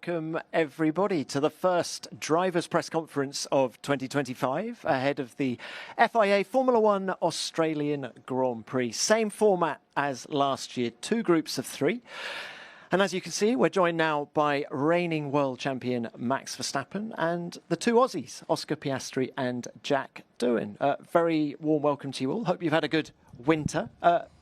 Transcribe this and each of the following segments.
Welcome everybody to the first drivers' press conference of 2025 ahead of the FIA Formula One Australian Grand Prix. Same format as last year, 2 groups of 3. And as you can see, we're joined now by reigning world champion Max Verstappen and the 2 Aussies, Oscar Piastri and Jack Doohan. Very warm welcome to you all. Hope you've had a good winter.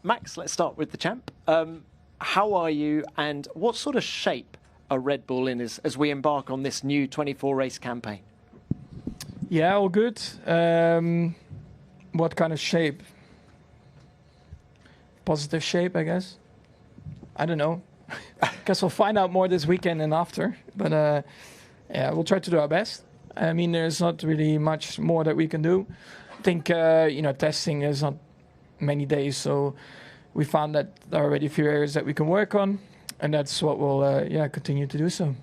Max, let's start with the champ. How are you and what sort of shape are Red Bull in as we embark on this new 24-race campaign? Yeah, all good. What kind of shape? Positive shape, I guess. I don't know. Guess we'll find out more this weekend and after. But yeah, we'll try to do our best. I mean, there's not really much more that we can do. I think, testing is not many days, so we found that there are already a few areas that we can work on, and that's what we'll continue to do so.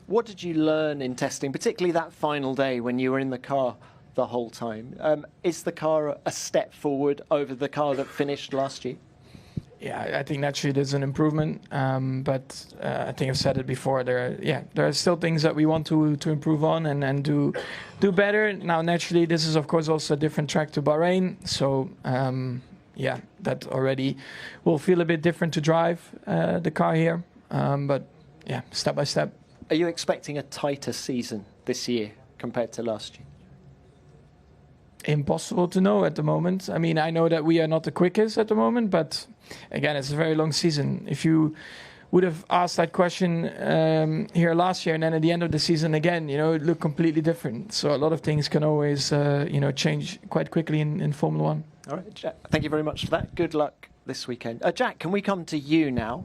What did you learn in testing, particularly that final day when you were in the car the whole time? Is the car a step forward over the car that finished last year? Yeah, I think naturally there's an improvement, but I think I've said it before. There are still things that we want to improve on and do better. Now, naturally, this is of course also a different track to Bahrain, so that already will feel a bit different to drive the car here. But yeah, step by step. Are you expecting a tighter season this year compared to last year? Impossible to know at the moment. I mean, I know that we are not the quickest at the moment, but again, it's a very long season. If you would have asked that question here last year and then at the end of the season again, it would look completely different. So a lot of things can always, change quite quickly in Formula One. All right, Jack, thank you very much for that. Good luck this weekend. Jack, can we come to you now?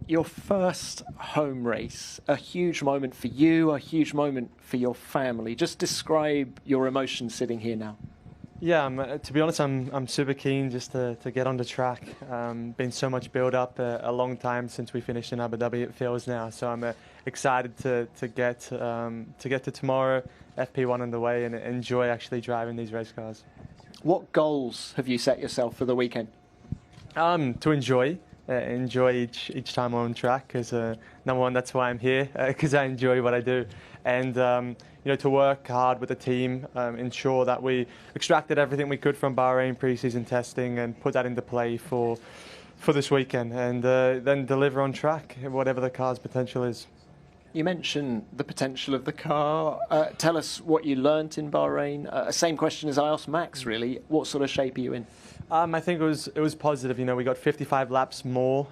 Your first home race, a huge moment for you, a huge moment for your family. Just describe your emotions sitting here now. Yeah, to be honest, I'm super keen just to get on the track. Been so much build up, a long time since we finished in Abu Dhabi, it feels now. So I'm excited to get to tomorrow, FP1 underway, and enjoy actually driving these race cars. What goals have you set yourself for the weekend? To enjoy each time on track, because number one, that's why I'm here, because I enjoy what I do, and to work hard with the team, ensure that we extracted everything we could from Bahrain pre-season testing and put that into play for this weekend, and then deliver on track, whatever the car's potential is. You mentioned the potential of the car. Tell us what you learnt in Bahrain. Same question as I asked Max, really. What sort of shape are you in? I think it was positive. We got 55 laps more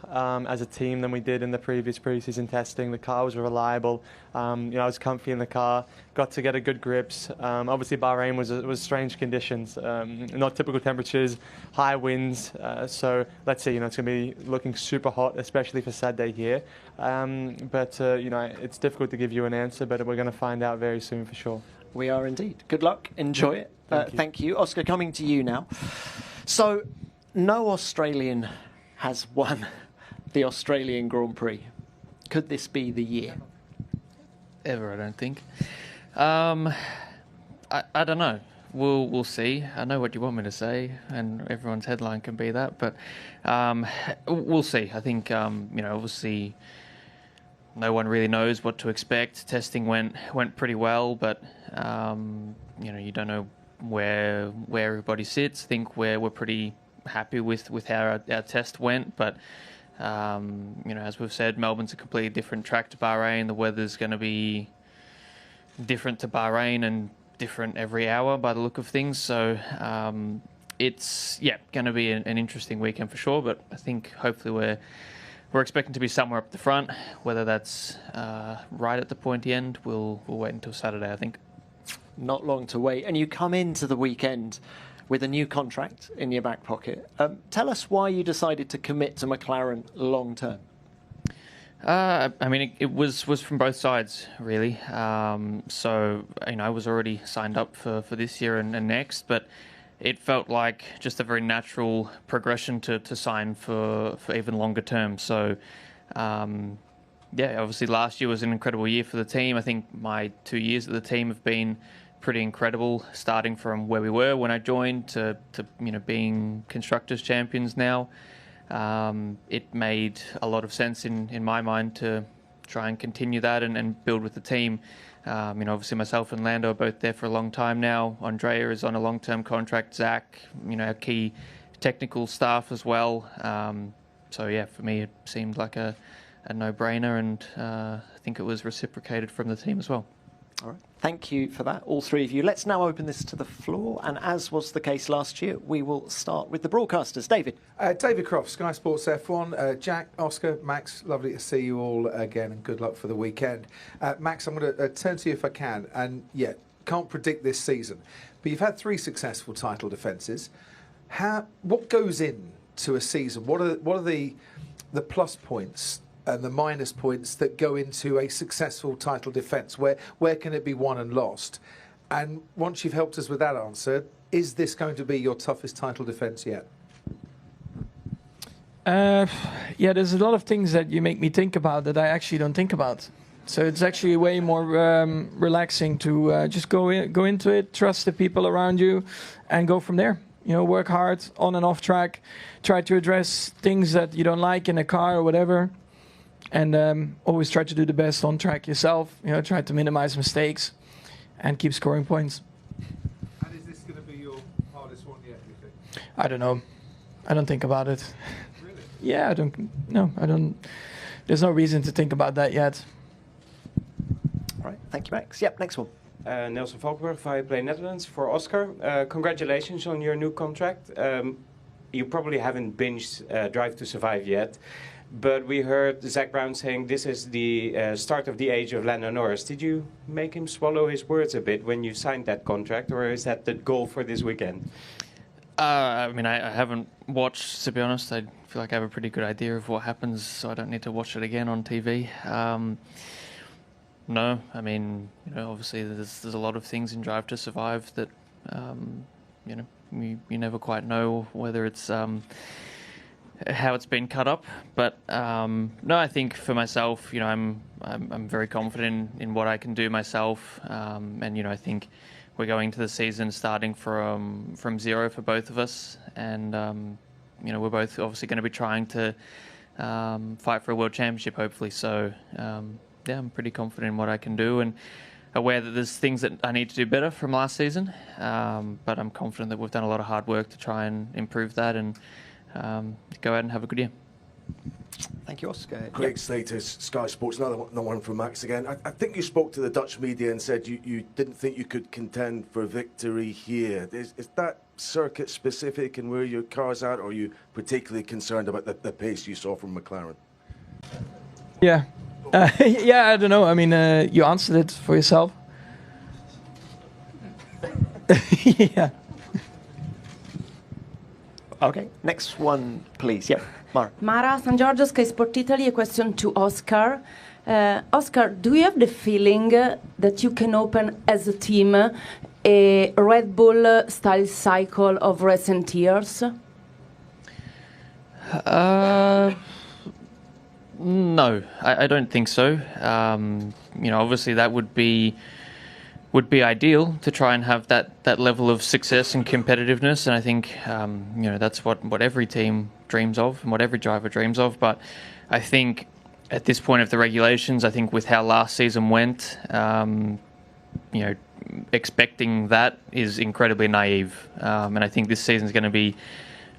as a team than we did in the previous pre-season testing. The car was reliable. I was comfy in the car. Got to get a good grips. Obviously, Bahrain was strange conditions, not typical temperatures, high winds. So let's see. It's going to be looking super hot, especially for Saturday here. But it's difficult to give you an answer. But we're going to find out very soon for sure. We are indeed. Good luck. Enjoy it. Thank you, Oscar. Coming to you now. So, no Australian has won the Australian Grand Prix. Could this be the year? Ever, I don't think. I don't know. We'll see. I know what you want me to say, and everyone's headline can be that, but we'll see. I think obviously no one really knows what to expect. Testing went pretty well, but you don't know where everybody sits. I think we're pretty happy with how our test went, but as we've said, Melbourne's a completely different track to Bahrain. The weather's going to be different to Bahrain and different every hour by the look of things. So it's going to be an interesting weekend for sure. But I think hopefully we're expecting to be somewhere up the front. Whether that's right at the pointy end, we'll wait until Saturday, I think. Not long to wait. And you come into the weekend with a new contract in your back pocket. Tell us why you decided to commit to McLaren long term. It was from both sides, really. So, I was already signed up for this year and next, but it felt like just a very natural progression to sign for even longer term. So, obviously last year was an incredible year for the team. I think my 2 years at the team have been pretty incredible, starting from where we were when I joined to being constructors champions now. It made a lot of sense in my mind to try and continue that and build with the team. Obviously myself and Lando are both there for a long time now. Andrea is on a long-term contract. Zach, our key technical staff as well. So yeah, for me it seemed like a no-brainer, and I think it was reciprocated from the team as well. All right. Thank you for that, all three of you. Let's now open this to the floor, and as was the case last year, we will start with the broadcasters. David. David Croft, Sky Sports F1. Jack, Oscar, Max, lovely to see you all again, and good luck for the weekend. Max, I'm going to turn to you if I can, and yeah, can't predict this season, but you've had 3 successful title defences. What goes into a season? What are the plus points and the minus points that go into a successful title defence? Where can it be won and lost? And once you've helped us with that answer, is this going to be your toughest title defence yet? Yeah, there's a lot of things that you make me think about that I actually don't think about. So it's actually way more relaxing to just go into it, trust the people around you, and go from there. Work hard on and off track, try to address things that you don't like in a car or whatever. And always try to do the best on track yourself. Try to minimize mistakes and keep scoring points. And is this going to be your hardest one yet, do you think? I don't know. I don't think about it. Really? Yeah, I don't. There's no reason to think about that yet. All right. Thank you, Max. Yep, next one. Nelson Valkenburg, Viaplay Netherlands. For Oscar, congratulations on your new contract. You probably haven't binged Drive to Survive yet. But we heard Zach Brown saying this is the start of the age of Lando Norris. Did you make him swallow his words a bit when you signed that contract, or is that the goal for this weekend? I haven't watched, to be honest. I feel like I have a pretty good idea of what happens, so I don't need to watch it again on TV. No, obviously there's a lot of things in Drive to Survive that, you never quite know whether it's how it's been cut up, but no, I think for myself, I'm very confident in what I can do myself, and I think we're going to the season starting from zero for both of us, and we're both obviously going to be trying to fight for a world championship, hopefully. So yeah, I'm pretty confident in what I can do, and aware that there's things that I need to do better from last season, but I'm confident that we've done a lot of hard work to try and improve that and go out and have a good year. Thank you, Oscar. Craig Slater's Sky Sports, another one from Max again. I think you spoke to the Dutch media and said you didn't think you could contend for victory here. Is that circuit specific and where your car's at, or are you particularly concerned about the pace you saw from McLaren? Yeah. Yeah, I don't know. You answered it for yourself. Yeah. Okay, next one, please. Yeah, Mara. Mara San Giorgio, Sky Sport Italy. A question to Oscar. Oscar, do you have the feeling that you can open as a team a Red Bull style cycle of recent years? No, I don't think so. Obviously that would be ideal to try and have that level of success and competitiveness, and I think that's what every team dreams of and what every driver dreams of. But I think at this point of the regulations, I think with how last season went, expecting that is incredibly naive, and I think this season is going to be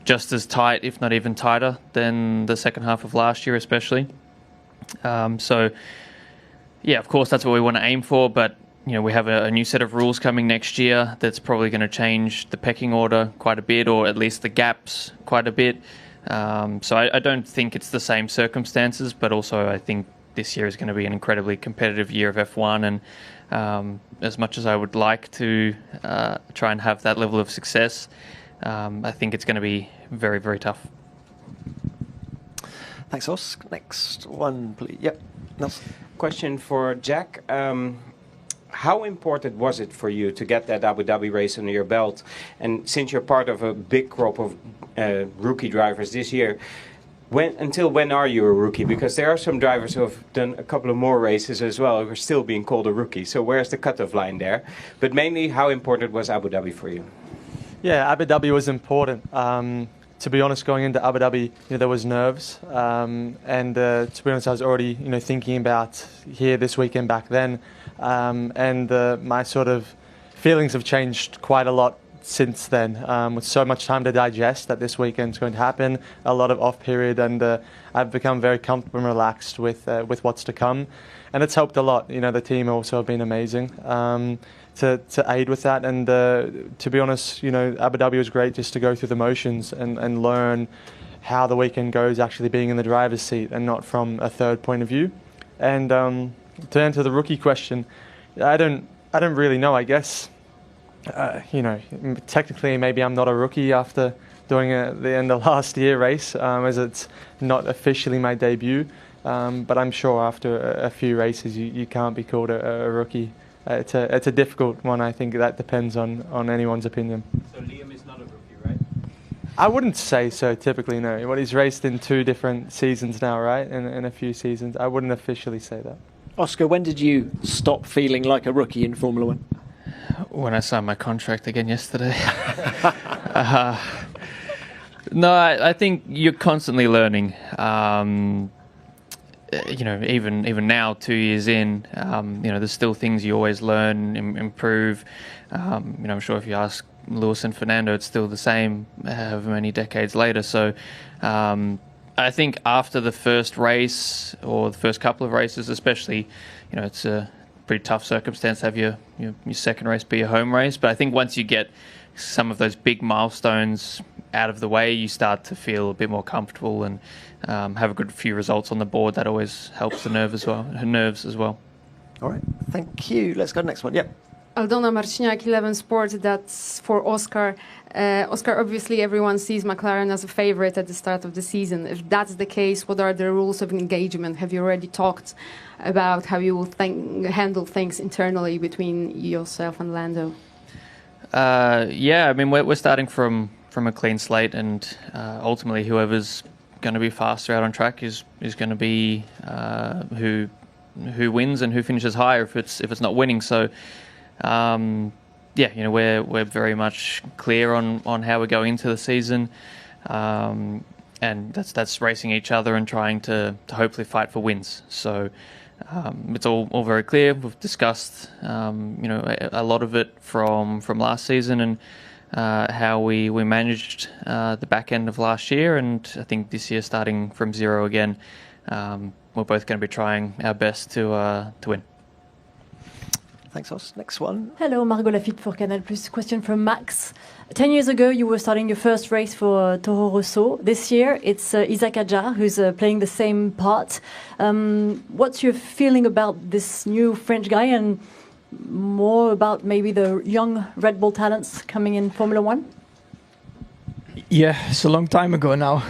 just as tight, if not even tighter, than the second half of last year, especially. So, yeah, of course, that's what we want to aim for, but we have a new set of rules coming next year that's probably going to change the pecking order quite a bit, or at least the gaps quite a bit. So I don't think it's the same circumstances, but also I think this year is going to be an incredibly competitive year of F1, and as much as I would like to try and have that level of success, I think it's going to be very, very tough. Thanks, Oscar. Next one, please. Yep. Nelson. Question for Jack. How important was it for you to get that Abu Dhabi race under your belt? And since you're part of a big crop of rookie drivers this year, until when are you a rookie? Because there are some drivers who have done a couple of more races as well who are still being called a rookie. So where's the cutoff line there? But mainly, how important was Abu Dhabi for you? Yeah, Abu Dhabi was important. to be honest, going into Abu Dhabi, there was nerves, and to be honest, I was already thinking about here this weekend back then, and my sort of feelings have changed quite a lot since then, with so much time to digest that this weekend's going to happen, a lot of off period, and I've become very comfortable and relaxed with what's to come, and it's helped a lot. The team also have been amazing to aid with that, and to be honest, Abu Dhabi was great just to go through the motions and learn how the weekend goes, actually being in the driver's seat and not from a third point of view. And to answer the rookie question, I don't really know. I guess technically maybe I'm not a rookie after doing the end of last year race, as it's not officially my debut. But I'm sure after a few races you can't be called a rookie. It's a difficult one. I think that depends on anyone's opinion. So Liam is not a rookie, right? I wouldn't say so typically, no. Well, he's raced in 2 different seasons now, right? In a few seasons. I wouldn't officially say that. Oscar, when did you stop feeling like a rookie in Formula One? When I signed my contract again yesterday. No, I think you're constantly learning. Even now, 2 years in, there's still things you always learn, improve. I'm sure if you ask Lewis and Fernando, it's still the same however many decades later. So I think after the first race or the first couple of races, especially, it's a pretty tough circumstance to have your second race be a home race. But I think once you get some of those big milestones out of the way, you start to feel a bit more comfortable and have a good few results on the board. That always helps the nerves as well. All right, thank you. Let's go to the next one. Yep. Aldona Marciniak, 11 Sports, that's for Oscar. Oscar, obviously everyone sees McLaren as a favorite at the start of the season. If that's the case, what are the rules of engagement? Have you already talked about how you will handle things internally between yourself and Lando? Yeah, I mean, we're starting from a clean slate, and ultimately whoever's going to be faster out on track is going to be who wins and who finishes higher if it's not winning. So we're very much clear on how we're going into the season, and that's racing each other and trying to hopefully fight for wins. So it's all very clear. We've discussed a lot of it from last season and how we managed the back end of last year, and I think this year starting from zero again, we're both going to be trying our best to win. Thanks, Os. Next one. Hello, Margot Lafitte for Canal+. Question from Max. 10 years ago, you were starting your first race for Toro Rosso. This year, it's Isaac Adjar who's playing the same part. What's your feeling about this new French guy, and more about maybe the young Red Bull talents coming in Formula One? Yeah, it's a long time ago now.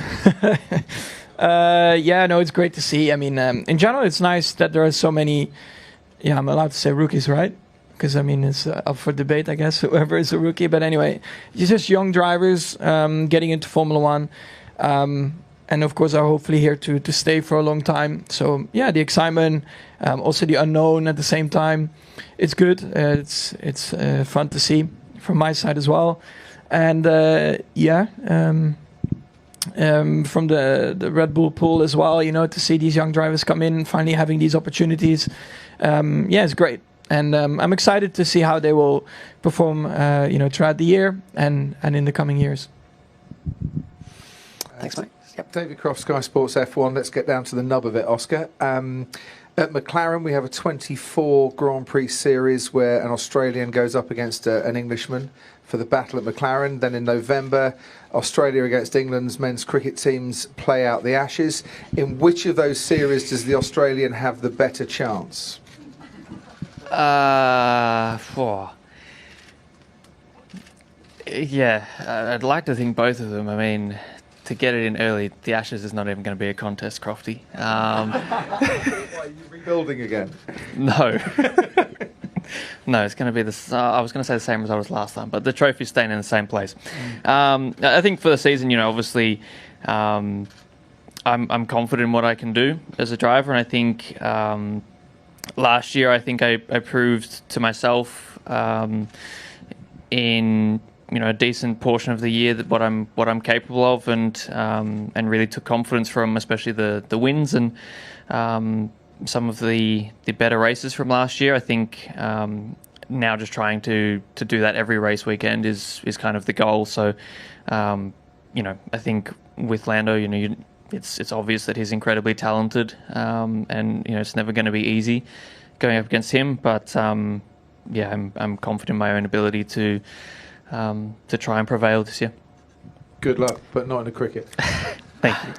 It's great to see. I mean, in general, it's nice that there are so many. Yeah, I'm allowed to say rookies, right? Because, I mean, it's up for debate, I guess, whoever is a rookie. But anyway, it's just young drivers getting into Formula One. And, of course, are hopefully here to stay for a long time. So, yeah, the excitement, also the unknown at the same time. It's good. It's fun to see from my side as well. And, from the Red Bull pool as well, to see these young drivers come in and finally having these opportunities. It's great. And I'm excited to see how they will perform, throughout the year and in the coming years. Thanks, mate. Yep. David Croft, Sky Sports F1. Let's get down to the nub of it, Oscar. At McLaren, we have a 24 Grand Prix series where an Australian goes up against an Englishman for the battle at McLaren. Then in November, Australia against England's men's cricket teams play out the Ashes. In which of those series does the Australian have the better chance? I'd like to think both of them. I mean, to get it in early, the Ashes is not even going to be a contest, Crofty. Are you rebuilding again? No. No, it's going to be I was going to say the same result as last time, but the trophy's staying in the same place. I think for the season, obviously, I'm confident in what I can do as a driver, and I think last year I proved to myself in a decent portion of the year that what I'm capable of, and really took confidence from especially the wins and some of the better races from last year. I think now just trying to do that every race weekend is kind of the goal. So I think with Lando, it's obvious that he's incredibly talented, and it's never going to be easy going up against him. But I'm confident in my own ability to try and prevail this year. Good luck, but not in the cricket. Thank you.